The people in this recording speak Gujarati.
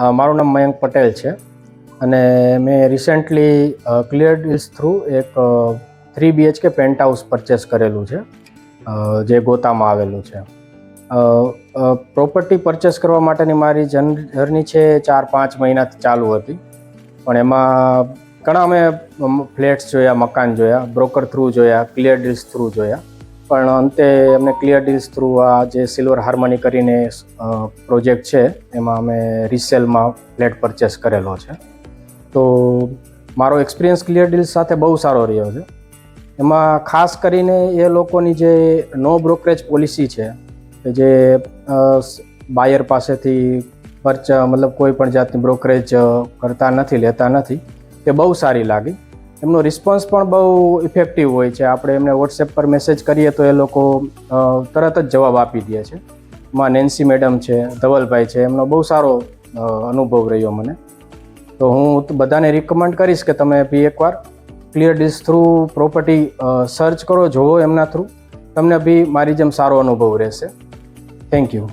મારું નામ મયંક પટેલ છે અને મેં રિસેન્ટલી ક્લિયર ડીલ્સ થ્રુ એક 3 BHK પેન્ટ હાઉસ પરચેસ કરેલું છે, જે ગોતામાં આવેલું છે. પ્રોપર્ટી પરચેસ કરવા માટેની મારી જર્ની છે 4-5 મહિનાથી ચાલુ હતી, પણ એમાં ઘણા અમે ફ્લેટ્સ જોયા, મકાન જોયા, બ્રોકર થ્રુ જોયા, ક્લિયર ડીલ્સ થ્રુ જોયા, પણ અંતે અમને ક્લિયર ડીલ્સ થ્રુ આ જે સિલ્વર હાર્મની કરીને પ્રોજેક્ટ છે એમાં અમે રિસેલમાં ફ્લેટ પરચેસ કરેલો છે. તો મારો એક્સપિરિયન્સ ક્લિયર ડીલ્સ સાથે બહુ સારો રહ્યો છે. એમાં ખાસ કરીને એ લોકોની જે નો બ્રોકરેજ પોલિસી છે કે જે બાયર પાસેથી મતલબ કોઈ પણ જાતની બ્રોકરેજ કરતા નથી, લેતા નથી, તે બહુ સારી લાગી. એમનો રિસ્પોન્સ પણ બહુ ઇફેક્ટિવ હોય છે. આપણે એમને વોટ્સએપ પર મેસેજ કરીએ તો એ લોકો તરત જ જવાબ આપી દે છે. એમાં નેન્સી મેડમ છે, ધવલભાઈ છે, એમનો બહુ સારો અનુભવ રહ્યો મને. તો હું બધાને રિકમેન્ડ કરીશ કે તમે બી એકવાર clear deals through property search કરો, જોવો એમના થ્રુ, તમને બી મારી જેમ સારો અનુભવ રહેશે. Thank you.